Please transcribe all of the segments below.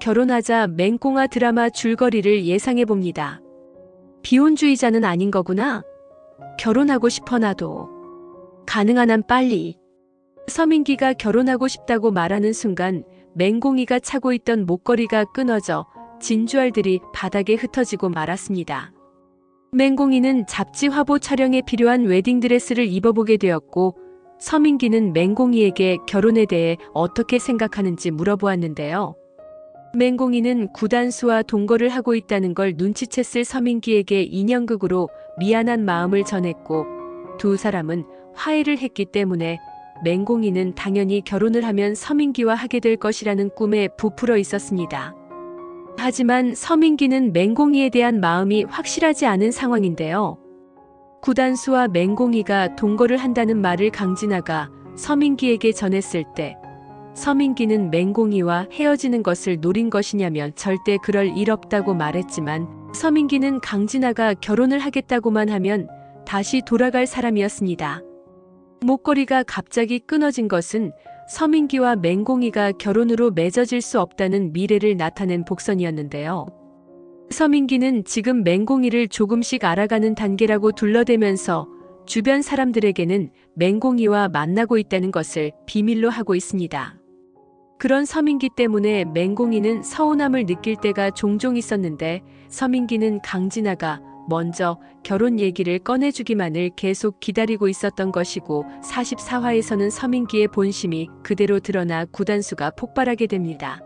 결혼하자 맹꽁아 드라마 줄거리를 예상해봅니다. 비혼주의자는 아닌 거구나. 결혼하고 싶어 나도. 가능한 한 빨리. 서민기가 결혼하고 싶다고 말하는 순간 맹꽁이가 차고 있던 목걸이가 끊어져 진주알들이 바닥에 흩어지고 말았습니다. 맹꽁이는 잡지 화보 촬영에 필요한 웨딩드레스를 입어보게 되었고 서민기는 맹꽁이에게 결혼에 대해 어떻게 생각하는지 물어보았는데요. 맹꽁이는 구단수와 동거를 하고 있다는 걸 눈치챘을 서민기에게 인형극으로 미안한 마음을 전했고 두 사람은 화해를 했기 때문에 맹꽁이는 당연히 결혼을 하면 서민기와 하게 될 것이라는 꿈에 부풀어 있었습니다. 하지만 서민기는 맹꽁이에 대한 마음이 확실하지 않은 상황인데요. 구단수와 맹꽁이가 동거를 한다는 말을 강진아가 서민기에게 전했을 때 서민기는 맹꽁이와 헤어지는 것을 노린 것이냐면 절대 그럴 일 없다고 말했지만 서민기는 강진아가 결혼을 하겠다고만 하면 다시 돌아갈 사람이었습니다. 목걸이가 갑자기 끊어진 것은 서민기와 맹꽁이가 결혼으로 맺어질 수 없다는 미래를 나타낸 복선이었는데요. 서민기는 지금 맹꽁이를 조금씩 알아가는 단계라고 둘러대면서 주변 사람들에게는 맹꽁이와 만나고 있다는 것을 비밀로 하고 있습니다. 그런 서민기 때문에 맹꽁이는 서운함을 느낄 때가 종종 있었는데 서민기는 강진아가 먼저 결혼 얘기를 꺼내주기만을 계속 기다리고 있었던 것이고 44화에서는 서민기의 본심이 그대로 드러나 구단수가 폭발하게 됩니다.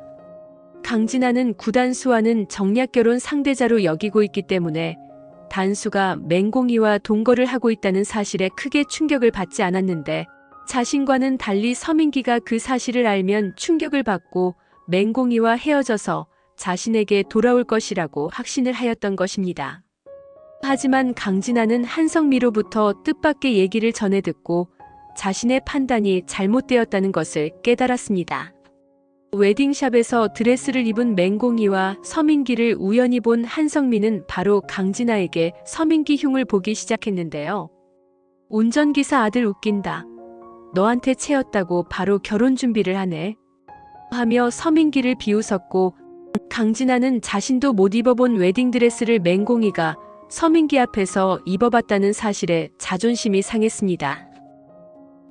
강진아는 구단수와는 정략결혼 상대자로 여기고 있기 때문에 단수가 맹꽁이와 동거를 하고 있다는 사실에 크게 충격을 받지 않았는데 자신과는 달리 서민기가 그 사실을 알면 충격을 받고 맹꽁이와 헤어져서 자신에게 돌아올 것이라고 확신을 하였던 것입니다. 하지만 강진아는 한성미로부터 뜻밖의 얘기를 전해 듣고 자신의 판단이 잘못되었다는 것을 깨달았습니다. 웨딩샵에서 드레스를 입은 맹꽁이와 서민기를 우연히 본 한성미는 바로 강진아에게 서민기 흉을 보기 시작했는데요. 운전기사 아들 웃긴다. 너한테 채였다고 바로 결혼 준비를 하네. 하며 서민기를 비웃었고 강진아는 자신도 못 입어본 웨딩드레스를 맹꽁이가 서민기 앞에서 입어봤다는 사실에 자존심이 상했습니다.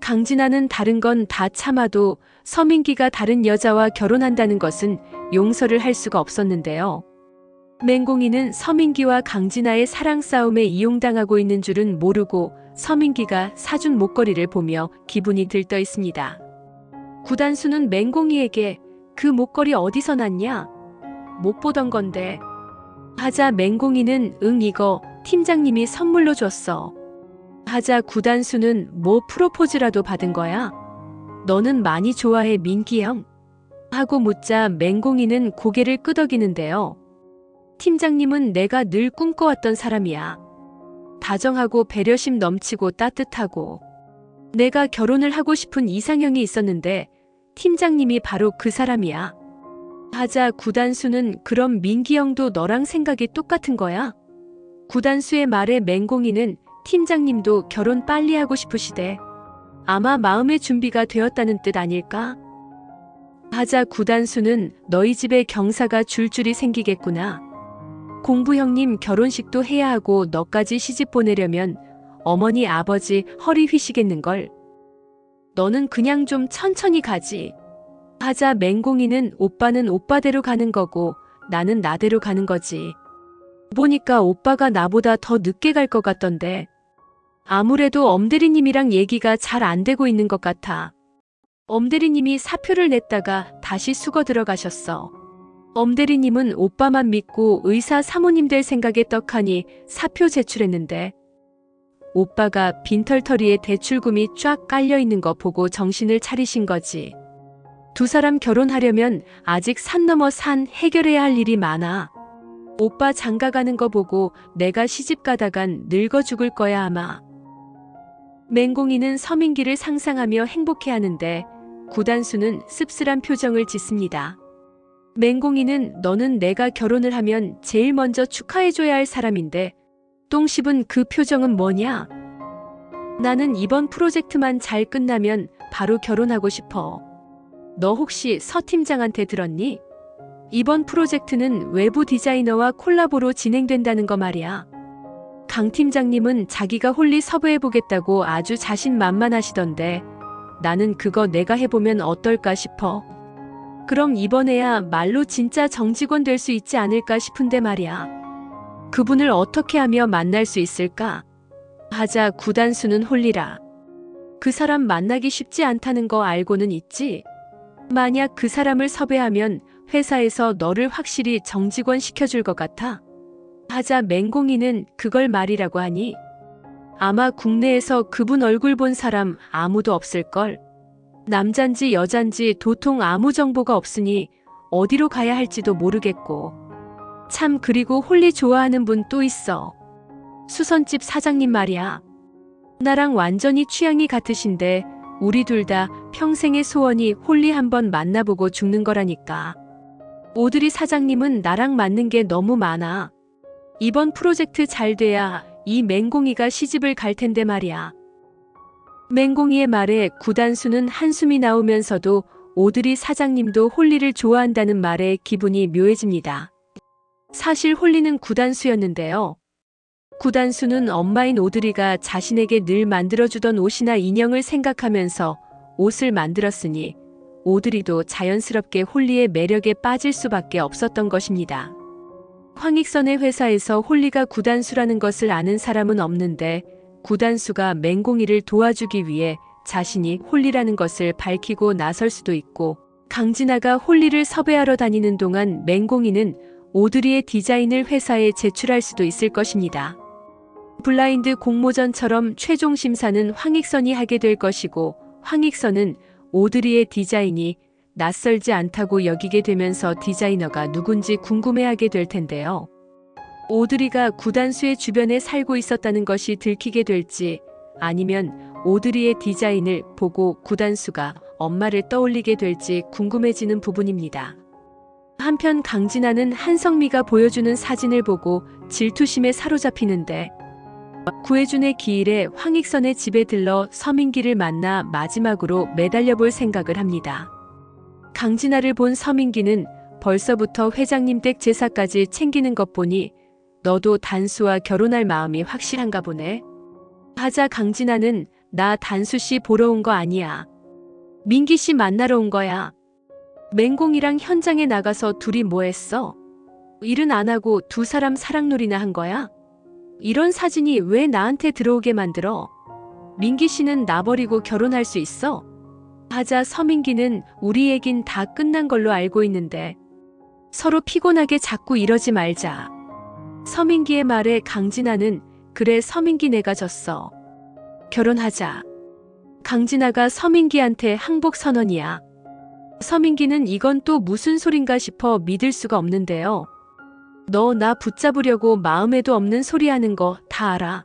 강진아는 다른 건 다 참아도 서민기가 다른 여자와 결혼한다는 것은 용서를 할 수가 없었는데요. 맹꽁이는 서민기와 강진아의 사랑 싸움에 이용당하고 있는 줄은 모르고 서민기가 사준 목걸이를 보며 기분이 들떠 있습니다. 구단수는 맹꽁이에게 그 목걸이 어디서 났냐? 못 보던 건데. 하자 맹꽁이는 응 이거 팀장님이 선물로 줬어. 하자 구단수는 뭐 프로포즈라도 받은 거야? 너는 많이 좋아해 민기 형? 하고 묻자 맹꽁이는 고개를 끄덕이는데요. 팀장님은 내가 늘 꿈꿔왔던 사람이야. 다정하고 배려심 넘치고 따뜻하고 내가 결혼을 하고 싶은 이상형이 있었는데 팀장님이 바로 그 사람이야. 하자 구단수는 그럼 민기 형도 너랑 생각이 똑같은 거야? 구단수의 말에 맹꽁이는 팀장님도 결혼 빨리 하고 싶으시대. 아마 마음의 준비가 되었다는 뜻 아닐까? 하자 구단수는 너희 집에 경사가 줄줄이 생기겠구나. 공부 형님 결혼식도 해야 하고 너까지 시집 보내려면 어머니 아버지 허리 휘시겠는걸. 너는 그냥 좀 천천히 가지. 하자 맹꽁이는 오빠는 오빠대로 가는 거고 나는 나대로 가는 거지. 보니까 오빠가 나보다 더 늦게 갈 것 같던데. 아무래도 엄대리님이랑 얘기가 잘 안 되고 있는 것 같아. 엄대리님이 사표를 냈다가 다시 수거 들어가셨어. 엄대리님은 오빠만 믿고 의사 사모님 될 생각에 떡하니 사표 제출했는데 오빠가 빈털터리에 대출금이 쫙 깔려 있는 거 보고 정신을 차리신 거지. 두 사람 결혼하려면 아직 산 넘어 산 해결해야 할 일이 많아. 오빠 장가가는 거 보고 내가 시집 가다간 늙어 죽을 거야 아마. 맹꽁이는 서민기를 상상하며 행복해하는데 구단수는 씁쓸한 표정을 짓습니다. 맹꽁이는 너는 내가 결혼을 하면 제일 먼저 축하해줘야 할 사람인데 똥 씹은 그 표정은 뭐냐? 나는 이번 프로젝트만 잘 끝나면 바로 결혼하고 싶어. 너 혹시 서 팀장한테 들었니? 이번 프로젝트는 외부 디자이너와 콜라보로 진행된다는 거 말이야. 강 팀장님은 자기가 홀리 섭외해보겠다고 아주 자신만만하시던데 나는 그거 내가 해보면 어떨까 싶어. 그럼 이번에야 말로 진짜 정직원 될 수 있지 않을까 싶은데 말이야. 그분을 어떻게 하며 만날 수 있을까? 하자 구단수는 홀리라. 그 사람 만나기 쉽지 않다는 거 알고는 있지? 만약 그 사람을 섭외하면 회사에서 너를 확실히 정직원 시켜줄 것 같아? 하자 맹공이는 그걸 말이라고 하니? 아마 국내에서 그분 얼굴 본 사람 아무도 없을걸. 남잔지 여잔지 도통 아무 정보가 없으니 어디로 가야 할지도 모르겠고. 참 그리고 홀리 좋아하는 분 또 있어. 수선집 사장님 말이야. 나랑 완전히 취향이 같으신데 우리 둘 다 평생의 소원이 홀리 한번 만나보고 죽는 거라니까. 오드리 사장님은 나랑 맞는 게 너무 많아. 이번 프로젝트 잘 돼야 이 맹공이가 시집을 갈 텐데 말이야. 맹공이의 말에 구단수는 한숨이 나오면서도 오드리 사장님도 홀리를 좋아한다는 말에 기분이 묘해집니다. 사실 홀리는 구단수였는데요. 구단수는 엄마인 오드리가 자신에게 늘 만들어주던 옷이나 인형을 생각하면서 옷을 만들었으니 오드리도 자연스럽게 홀리의 매력에 빠질 수밖에 없었던 것입니다. 황익선의 회사에서 홀리가 구단수라는 것을 아는 사람은 없는데 구단수가 맹공이를 도와주기 위해 자신이 홀리라는 것을 밝히고 나설 수도 있고 강진아가 홀리를 섭외하러 다니는 동안 맹공이는 오드리의 디자인을 회사에 제출할 수도 있을 것입니다. 블라인드 공모전처럼 최종 심사는 황익선이 하게 될 것이고 황익선은 오드리의 디자인이 낯설지 않다고 여기게 되면서 디자이너가 누군지 궁금해하게 될 텐데요. 오드리가 구단수의 주변에 살고 있었다는 것이 들키게 될지 아니면 오드리의 디자인을 보고 구단수가 엄마를 떠올리게 될지 궁금해지는 부분입니다. 한편 강진아는 한성미가 보여주는 사진을 보고 질투심에 사로잡히는데 구혜준의 기일에 황익선의 집에 들러 서민기를 만나 마지막으로 매달려 볼 생각을 합니다. 강진아를 본 서민기는 벌써부터 회장님 댁 제사까지 챙기는 것 보니 너도 단수와 결혼할 마음이 확실한가 보네. 하자 강진아는 나 단수 씨 보러 온 거 아니야. 민기 씨 만나러 온 거야. 맹공이랑 현장에 나가서 둘이 뭐 했어? 일은 안 하고 두 사람 사랑놀이나 한 거야? 이런 사진이 왜 나한테 들어오게 만들어? 민기 씨는 나 버리고 결혼할 수 있어? 하자 서민기는 우리 얘긴 다 끝난 걸로 알고 있는데 서로 피곤하게 자꾸 이러지 말자. 서민기의 말에 강진아는 그래 서민기 내가 졌어. 결혼하자. 강진아가 서민기한테 항복 선언이야. 서민기는 이건 또 무슨 소린가 싶어 믿을 수가 없는데요. 너 나 붙잡으려고 마음에도 없는 소리 하는 거 다 알아.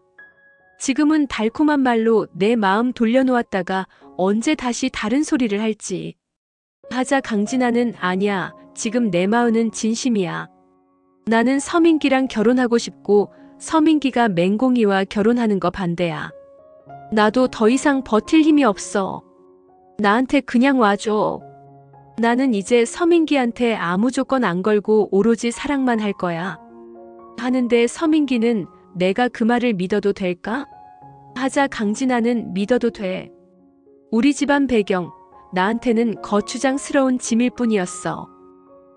지금은 달콤한 말로 내 마음 돌려놓았다가 언제 다시 다른 소리를 할지. 하자 강진아는 아니야. 지금 내 마음은 진심이야. 나는 서민기랑 결혼하고 싶고 서민기가 맹공이와 결혼하는 거 반대야. 나도 더 이상 버틸 힘이 없어. 나한테 그냥 와줘. 나는 이제 서민기한테 아무 조건 안 걸고 오로지 사랑만 할 거야. 하는데 서민기는 내가 그 말을 믿어도 될까? 하자 강진아는 믿어도 돼. 우리 집안 배경, 나한테는 거추장스러운 짐일 뿐이었어.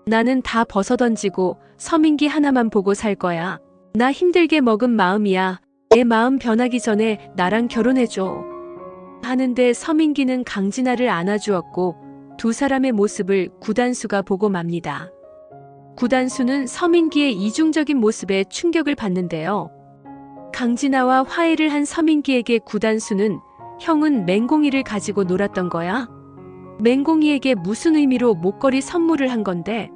나는 다 벗어던지고 서민기 하나만 보고 살 거야. 나 힘들게 먹은 마음이야. 내 마음 변하기 전에 나랑 결혼해줘. 하는데 서민기는 강진아를 안아주었고 두 사람의 모습을 구단수가 보고 맙니다. 구단수는 서민기의 이중적인 모습에 충격을 받는데요. 강진아와 화해를 한 서민기에게 구단수는 형은 맹공이를 가지고 놀았던 거야? 맹공이에게 무슨 의미로 목걸이 선물을 한 건데?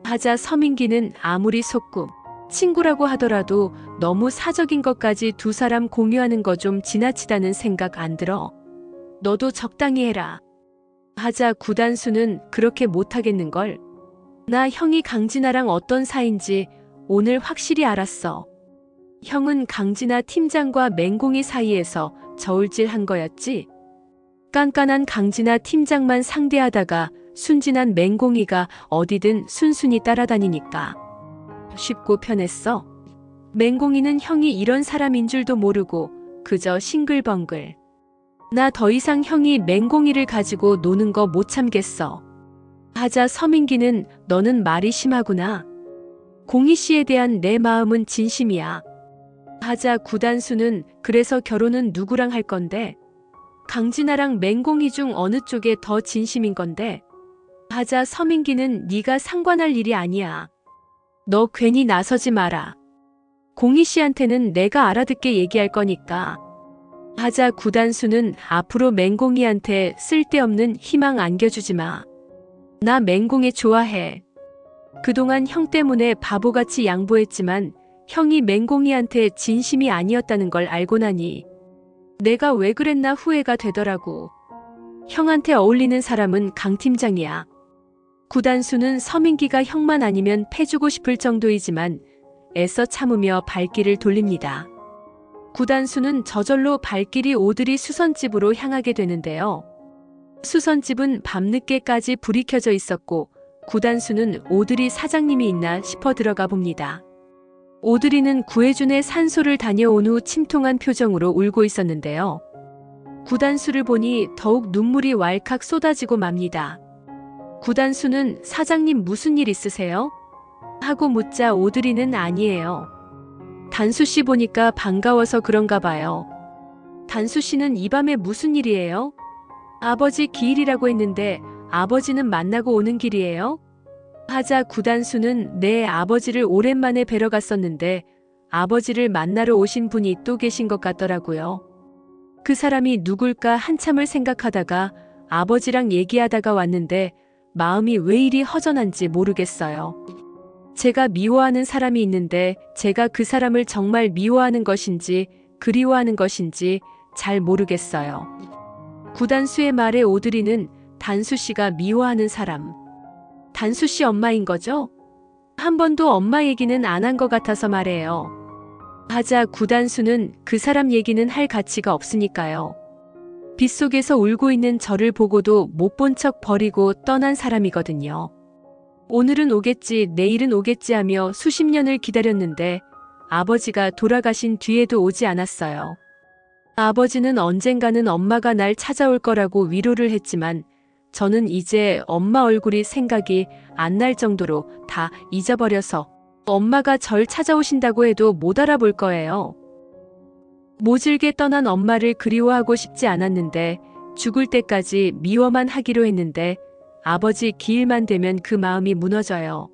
하자 서민기는 아무리 속고 친구라고 하더라도 너무 사적인 것까지 두 사람 공유하는 거 좀 지나치다는 생각 안 들어? 너도 적당히 해라. 하자 구단수는 그렇게 못하겠는걸. 나 형이 강진아랑 어떤 사이인지 오늘 확실히 알았어. 형은 강진아 팀장과 맹공이 사이에서 저울질한 거였지. 깐깐한 강진아 팀장만 상대하다가 순진한 맹공이가 어디든 순순히 따라다니니까 쉽고 편했어. 맹공이는 형이 이런 사람인 줄도 모르고 그저 싱글벙글. 나 더 이상 형이 맹공이를 가지고 노는 거 못 참겠어. 하자 서민기는 너는 말이 심하구나. 공희 씨에 대한 내 마음은 진심이야. 하자 구단수는 그래서 결혼은 누구랑 할 건데? 강진아랑 맹공이 중 어느 쪽에 더 진심인 건데? 하자 서민기는 네가 상관할 일이 아니야. 너 괜히 나서지 마라. 공희 씨한테는 내가 알아듣게 얘기할 거니까. 하자 구단수는 앞으로 맹공이한테 쓸데없는 희망 안겨주지 마. 나 맹공이 좋아해. 그동안 형 때문에 바보같이 양보했지만 형이 맹공이한테 진심이 아니었다는 걸 알고 나니 내가 왜 그랬나 후회가 되더라고. 형한테 어울리는 사람은 강 팀장이야. 구단수는 서민기가 형만 아니면 패주고 싶을 정도이지만 애써 참으며 발길을 돌립니다. 구단수는 저절로 발길이 오드리 수선집으로 향하게 되는데요. 수선집은 밤늦게까지 불이 켜져 있었고 구단수는 오드리 사장님이 있나 싶어 들어가 봅니다. 오드리는 구혜준의 산소를 다녀온 후 침통한 표정으로 울고 있었는데요. 구단수를 보니 더욱 눈물이 왈칵 쏟아지고 맙니다. 구단수는 사장님 무슨 일 있으세요? 하고 묻자 오드리는 아니에요. 단수씨 보니까 반가워서 그런가 봐요. 단수씨는 이 밤에 무슨 일이에요? 아버지 기일이라고 했는데 아버지는 만나고 오는 길이에요? 하자 구단수는 내 아버지를 오랜만에 뵈러 갔었는데 아버지를 만나러 오신 분이 또 계신 것 같더라고요. 그 사람이 누굴까 한참을 생각하다가 아버지랑 얘기하다가 왔는데 마음이 왜 이리 허전한지 모르겠어요. 제가 미워하는 사람이 있는데 제가 그 사람을 정말 미워하는 것인지 그리워하는 것인지 잘 모르겠어요. 구단수의 말에 오드리는 단수씨가 미워하는 사람. 단수씨 엄마인 거죠? 한 번도 엄마 얘기는 안 한 것 같아서 말해요. 하자 구단수는 그 사람 얘기는 할 가치가 없으니까요. 빗속에서 울고 있는 저를 보고도 못 본 척 버리고 떠난 사람이거든요. 오늘은 오겠지, 내일은 오겠지 하며 수십 년을 기다렸는데 아버지가 돌아가신 뒤에도 오지 않았어요. 아버지는 언젠가는 엄마가 날 찾아올 거라고 위로를 했지만 저는 이제 엄마 얼굴이 생각이 안 날 정도로 다 잊어버려서 엄마가 절 찾아오신다고 해도 못 알아볼 거예요. 모질게 떠난 엄마를 그리워하고 싶지 않았는데 죽을 때까지 미워만 하기로 했는데 아버지 기일만 되면 그 마음이 무너져요.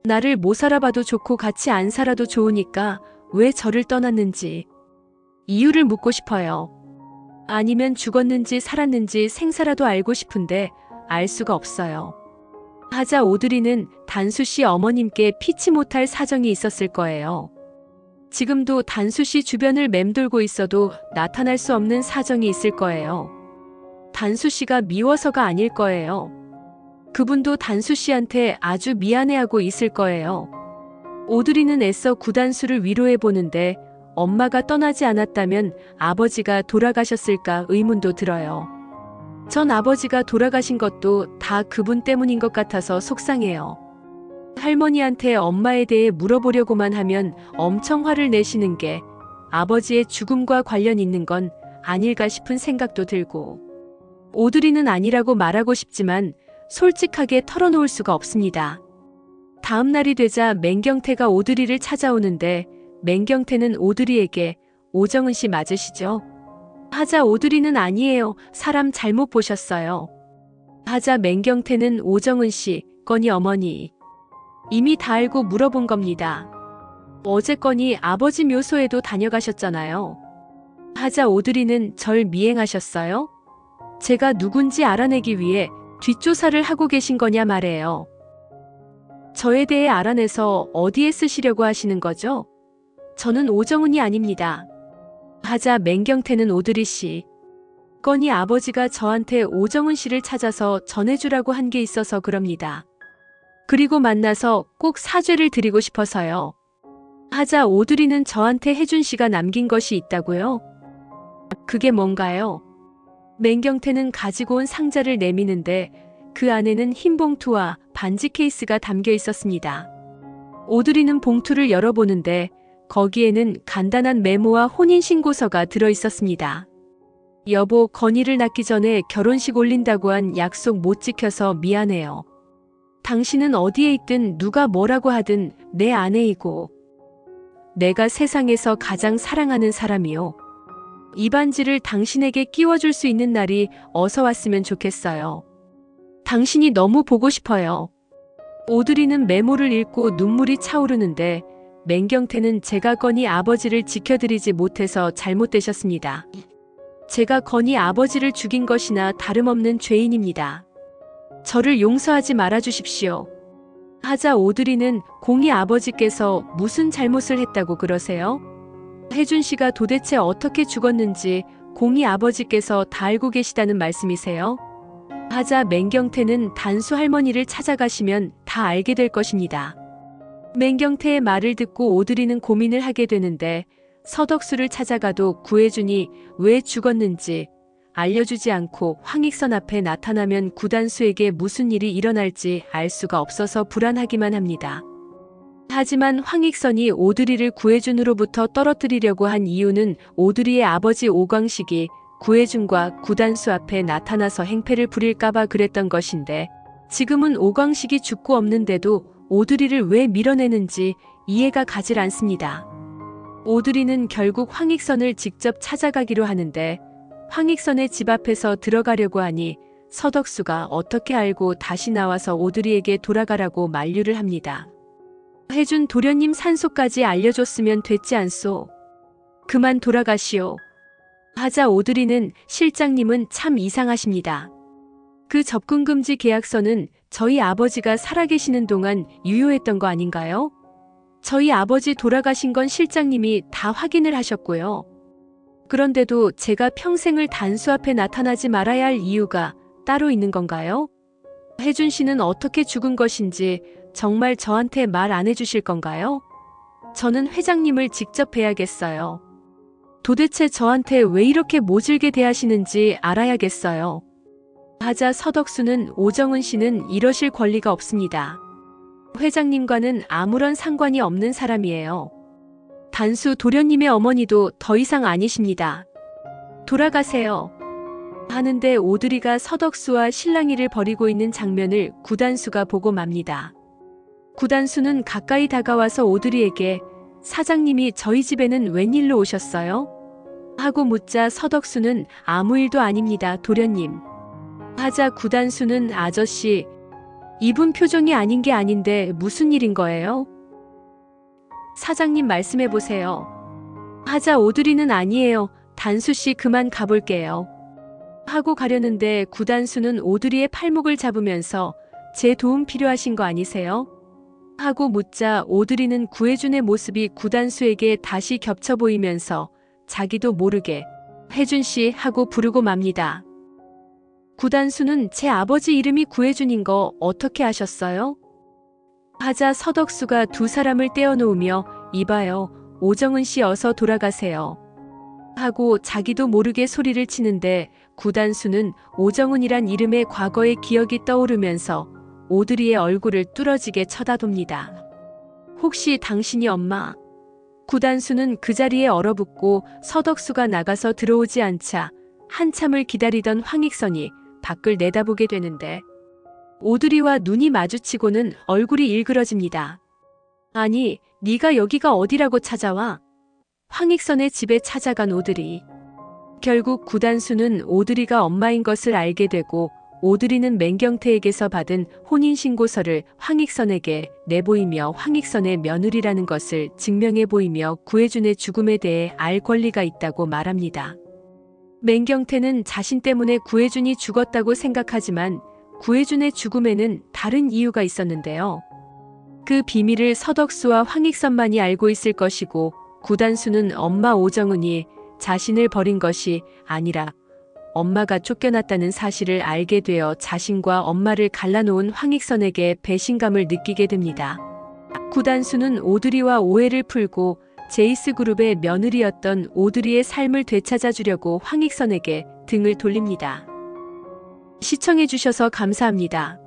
나를 못 살아봐도 좋고 같이 안 살아도 좋으니까 왜 저를 떠났는지 이유를 묻고 싶어요. 아니면 죽었는지 살았는지 생사라도 알고 싶은데 알 수가 없어요. 하자 오드리는 단수씨 어머님께 피치 못할 사정이 있었을 거예요. 지금도 단수씨 주변을 맴돌고 있어도 나타날 수 없는 사정이 있을 거예요. 단수씨가 미워서가 아닐 거예요. 그분도 단수씨한테 아주 미안해하고 있을 거예요. 오드리는 애써 구단수를 위로해보는데 엄마가 떠나지 않았다면 아버지가 돌아가셨을까 의문도 들어요. 전 아버지가 돌아가신 것도 다 그분 때문인 것 같아서 속상해요. 할머니한테 엄마에 대해 물어보려고만 하면 엄청 화를 내시는 게 아버지의 죽음과 관련 있는 건 아닐까 싶은 생각도 들고 오드리는 아니라고 말하고 싶지만 솔직하게 털어놓을 수가 없습니다. 다음 날이 되자 맹경태가 오드리를 찾아오는데 맹경태는 오드리에게 오정은 씨 맞으시죠? 하자 오드리는 아니에요. 사람 잘못 보셨어요. 하자 맹경태는 오정은 씨, 건이 어머니. 이미 다 알고 물어본 겁니다. 어제건이 아버지 묘소에도 다녀가셨잖아요. 하자 오드리는 절 미행하셨어요? 제가 누군지 알아내기 위해 뒷조사를 하고 계신 거냐 말해요. 저에 대해 알아내서 어디에 쓰시려고 하시는 거죠? 저는 오정은이 아닙니다. 하자 맹경태는 오드리 씨. 건이 아버지가 저한테 오정은 씨를 찾아서 전해주라고 한 게 있어서 그럽니다. 그리고 만나서 꼭 사죄를 드리고 싶어서요. 하자 오드리는 저한테 혜준 씨가 남긴 것이 있다고요? 그게 뭔가요? 맹경태는 가지고 온 상자를 내미는데 그 안에는 흰 봉투와 반지 케이스가 담겨 있었습니다. 오드리는 봉투를 열어보는데 거기에는 간단한 메모와 혼인신고서가 들어 있었습니다. 여보, 건이를 낳기 전에 결혼식 올린다고 한 약속 못 지켜서 미안해요. 당신은 어디에 있든 누가 뭐라고 하든 내 아내이고 내가 세상에서 가장 사랑하는 사람이요. 이 반지를 당신에게 끼워줄 수 있는 날이 어서 왔으면 좋겠어요. 당신이 너무 보고 싶어요. 오드리는 메모를 읽고 눈물이 차오르는데 맹경태는 제가 건이 아버지를 지켜드리지 못해서 잘못되셨습니다. 제가 건이 아버지를 죽인 것이나 다름없는 죄인입니다. 저를 용서하지 말아주십시오. 하자 오드리는 공이 아버지께서 무슨 잘못을 했다고 그러세요? 혜준 씨가 도대체 어떻게 죽었는지 공이 아버지께서 다 알고 계시다는 말씀이세요? 하자 맹경태는 단수 할머니를 찾아가시면 다 알게 될 것입니다. 맹경태의 말을 듣고 오드리는 고민을 하게 되는데 서덕수를 찾아가도 구혜준이 왜 죽었는지 알려주지 않고 황익선 앞에 나타나면 구단수에게 무슨 일이 일어날지 알 수가 없어서 불안하기만 합니다. 하지만 황익선이 오드리를 구혜준으로부터 떨어뜨리려고 한 이유는 오드리의 아버지 오광식이 구혜준과 구단수 앞에 나타나서 행패를 부릴까봐 그랬던 것인데 지금은 오광식이 죽고 없는데도 오드리를 왜 밀어내는지 이해가 가질 않습니다. 오드리는 결국 황익선을 직접 찾아가기로 하는데 황익선의 집 앞에서 들어가려고 하니 서덕수가 어떻게 알고 다시 나와서 오드리에게 돌아가라고 만류를 합니다. 혜준 도련님 산소까지 알려줬으면 됐지 않소. 그만 돌아가시오. 하자 오드리는 실장님은 참 이상하십니다. 그 접근금지 계약서는 저희 아버지가 살아계시는 동안 유효했던 거 아닌가요? 저희 아버지 돌아가신 건 실장님이 다 확인을 하셨고요. 그런데도 제가 평생을 단수 앞에 나타나지 말아야 할 이유가 따로 있는 건가요? 혜준 씨는 어떻게 죽은 것인지 정말 저한테 말 안 해주실 건가요? 저는 회장님을 직접 뵈야겠어요. 도대체 저한테 왜 이렇게 모질게 대하시는지 알아야겠어요. 하자 서덕수는 오정은 씨는 이러실 권리가 없습니다. 회장님과는 아무런 상관이 없는 사람이에요. 단수 도련님의 어머니도 더 이상 아니십니다. 돌아가세요. 하는데 오드리가 서덕수와 실랑이를 벌이고 있는 장면을 구단수가 보고 맙니다. 구단수는 가까이 다가와서 오드리에게 사장님이 저희 집에는 웬일로 오셨어요? 하고 묻자 서덕수는 아무 일도 아닙니다, 도련님. 하자 구단수는 아저씨, 이분 표정이 아닌 게 아닌데 무슨 일인 거예요? 사장님 말씀해 보세요. 하자 오드리는 아니에요. 단수씨 그만 가볼게요. 하고 가려는데 구단수는 오드리의 팔목을 잡으면서 제 도움 필요하신 거 아니세요? 하고 묻자 오드리는 구혜준의 모습이 구단수에게 다시 겹쳐 보이면서 자기도 모르게 혜준씨 하고 부르고 맙니다. 구단수는 제 아버지 이름이 구혜준인 거 어떻게 아셨어요? 하자 서덕수가 두 사람을 떼어놓으며 이봐요, 오정은 씨 어서 돌아가세요. 하고 자기도 모르게 소리를 치는데 구단수는 오정은이란 이름의 과거의 기억이 떠오르면서 오드리의 얼굴을 뚫어지게 쳐다봅니다. 혹시 당신이 엄마? 구단수는 그 자리에 얼어붙고 서덕수가 나가서 들어오지 않자 한참을 기다리던 황익선이 밖을 내다보게 되는데 오드리와 눈이 마주치고는 얼굴이 일그러집니다. 아니, 네가 여기가 어디라고 찾아와? 황익선의 집에 찾아간 오드리. 결국 구단수는 오드리가 엄마인 것을 알게 되고 오드리는 맹경태에게서 받은 혼인신고서를 황익선에게 내보이며 황익선의 며느리라는 것을 증명해 보이며 구혜준의 죽음에 대해 알 권리가 있다고 말합니다. 맹경태는 자신 때문에 구혜준이 죽었다고 생각하지만 구혜준의 죽음에는 다른 이유가 있었는데요. 그 비밀을 서덕수와 황익선만이 알고 있을 것이고 구단수는 엄마 오정은이 자신을 버린 것이 아니라 엄마가 쫓겨났다는 사실을 알게 되어 자신과 엄마를 갈라놓은 황익선에게 배신감을 느끼게 됩니다. 구단수는 오드리와 오해를 풀고 제이스그룹의 며느리였던 오드리의 삶을 되찾아주려고 황익선에게 등을 돌립니다. 시청해주셔서 감사합니다.